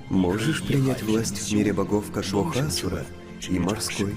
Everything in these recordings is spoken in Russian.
Можешь принять власть в мире богов как бог Асура и морской?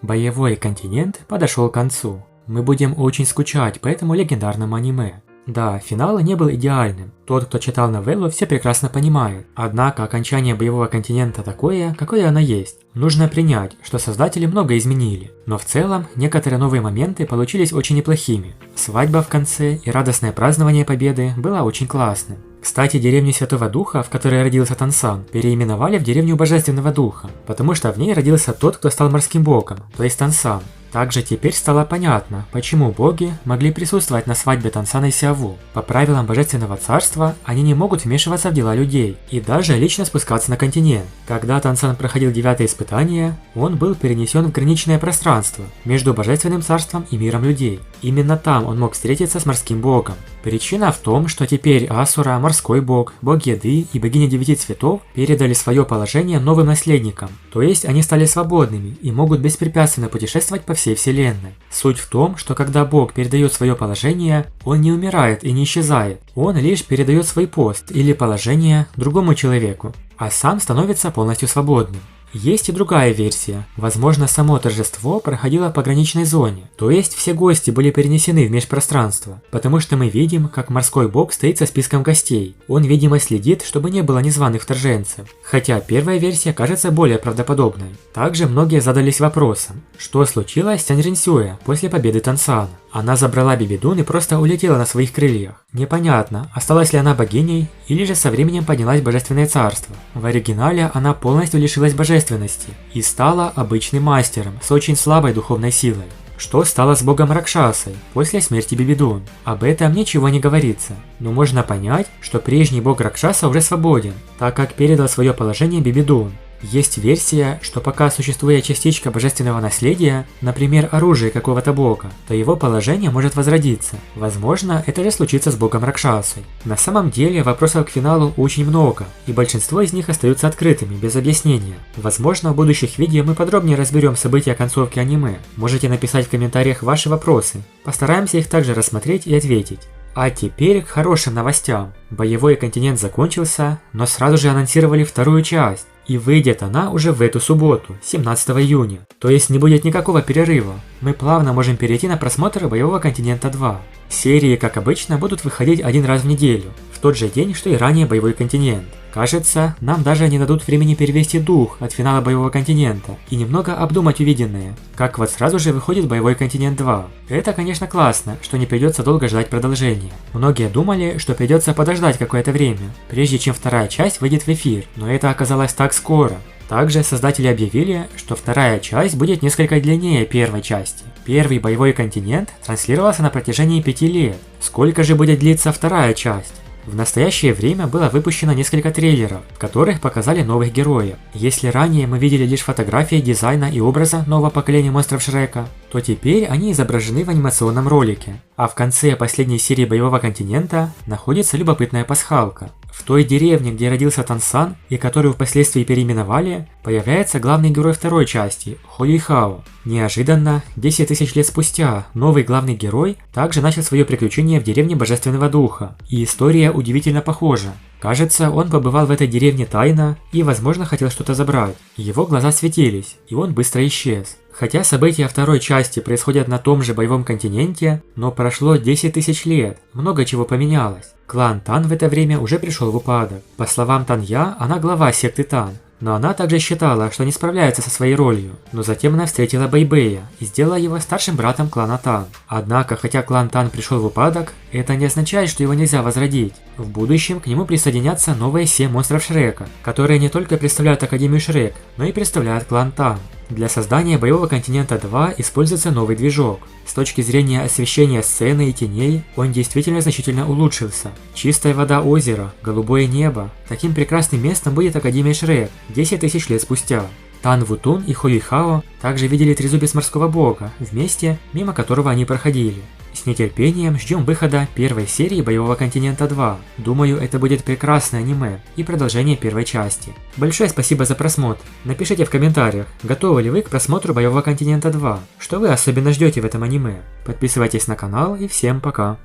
Боевой континент подошел к концу. Мы будем очень скучать по этому легендарному аниме. Да, финал не был идеальным. Тот, кто читал новеллу, все прекрасно понимает. Однако окончание боевого континента такое, какое оно есть. Нужно принять, что создатели много изменили. Но в целом, некоторые новые моменты получились очень неплохими. Свадьба в конце и радостное празднование победы было очень классным. Кстати, деревню Святого Духа, в которой родился Тансан, переименовали в деревню Божественного Духа, потому что в ней родился тот, кто стал морским богом, то есть Тансан. Также теперь стало понятно, почему боги могли присутствовать на свадьбе Тансана и Сиаву. По правилам Божественного Царства, они не могут вмешиваться в дела людей и даже лично спускаться на континент. Когда Тансан проходил 9-е испытание, он был перенесен в граничное пространство между Божественным Царством и миром людей. Именно там он мог встретиться с морским богом. Причина в том, что теперь Асура, морской бог, бог еды и богиня 9 цветов передали свое положение новым наследникам, то есть они стали свободными и могут беспрепятственно путешествовать по всей вселенной. Суть в том, что когда бог передает свое положение, он не умирает и не исчезает, он лишь передает свой пост или положение другому человеку, а сам становится полностью свободным. Есть и другая версия. Возможно, само торжество проходило по граничной зоне, то есть все гости были перенесены в межпространство, потому что мы видим, как морской бог стоит со списком гостей. Он, видимо, следит, чтобы не было незваных вторженцев, хотя первая версия кажется более правдоподобной. Также многие задались вопросом, что случилось с Тянь Ринсюэ после победы Тансана. Она забрала Бибидун и просто улетела на своих крыльях. Непонятно, осталась ли она богиней, или же со временем поднялась в Божественное Царство. В оригинале она полностью лишилась божественности и стала обычным мастером с очень слабой духовной силой. Что стало с богом Ракшасой после смерти Бибидун? Об этом ничего не говорится, но можно понять, что прежний бог Ракшаса уже свободен, так как передал свое положение Бибидун. Есть версия, что пока существует частичка божественного наследия, например, оружие какого-то бога, то его положение может возродиться. Возможно, это же случится с богом Ракшасой. На самом деле вопросов к финалу очень много, и большинство из них остаются открытыми, без объяснения. Возможно, в будущих видео мы подробнее разберем события концовки аниме. Можете написать в комментариях ваши вопросы. Постараемся их также рассмотреть и ответить. А теперь к хорошим новостям. Боевой континент закончился, но сразу же анонсировали вторую часть. И выйдет она уже в эту субботу, 17 июня. То есть не будет никакого перерыва. Мы плавно можем перейти на просмотр Боевого континента 2. Серии, как обычно, будут выходить один раз в неделю, в тот же день, что и ранее Боевой континент. Кажется, нам даже не дадут времени перевести дух от финала Боевого континента и немного обдумать увиденное, как вот сразу же выходит Боевой континент 2. Это, конечно, классно, что не придется долго ждать продолжения. Многие думали, что придется подождать какое-то время, прежде чем вторая часть выйдет в эфир, но это оказалось так скоро. Также создатели объявили, что вторая часть будет несколько длиннее первой части. Первый Боевой континент транслировался на протяжении 5 лет. Сколько же будет длиться вторая часть? В настоящее время было выпущено несколько трейлеров, в которых показали новых героев. Если ранее мы видели лишь фотографии дизайна и образа нового поколения монстров Шрека, то теперь они изображены в анимационном ролике. А в конце последней серии Боевого континента находится любопытная пасхалка. В той деревне, где родился Тансан и которую впоследствии переименовали, появляется главный герой второй части – Хо Юйхао. Неожиданно, 10 тысяч лет спустя, новый главный герой также начал свое приключение в деревне Божественного Духа, и история удивительно похожа. Кажется, он побывал в этой деревне тайно и, возможно, хотел что-то забрать. Его глаза светились, и он быстро исчез. Хотя события второй части происходят на том же боевом континенте, но прошло 10 тысяч лет, много чего поменялось. Клан Тан в это время уже пришел в упадок. По словам Танья, она глава секты Тан. Но она также считала, что не справляется со своей ролью, но затем она встретила Бэйбэя и сделала его старшим братом клана Тан. Однако, хотя клан Тан пришел в упадок, это не означает, что его нельзя возродить. В будущем к нему присоединятся новые 7 монстров Шрека, которые не только представляют Академию Шрек, но и представляют клан Тан. Для создания Боевого континента 2 используется новый движок. С точки зрения освещения сцены и теней, он действительно значительно улучшился. Чистая вода озера, голубое небо. Таким прекрасным местом будет Академия Шрек 10 тысяч лет спустя. Тан Вутун и Хо Юйхао также видели трезубец морского бога в месте, мимо которого они проходили. С нетерпением ждем выхода первой серии Боевого континента 2. Думаю, это будет прекрасное аниме и продолжение первой части. Большое спасибо за просмотр. Напишите в комментариях, готовы ли вы к просмотру Боевого континента 2, что вы особенно ждете в этом аниме. Подписывайтесь на канал и всем пока.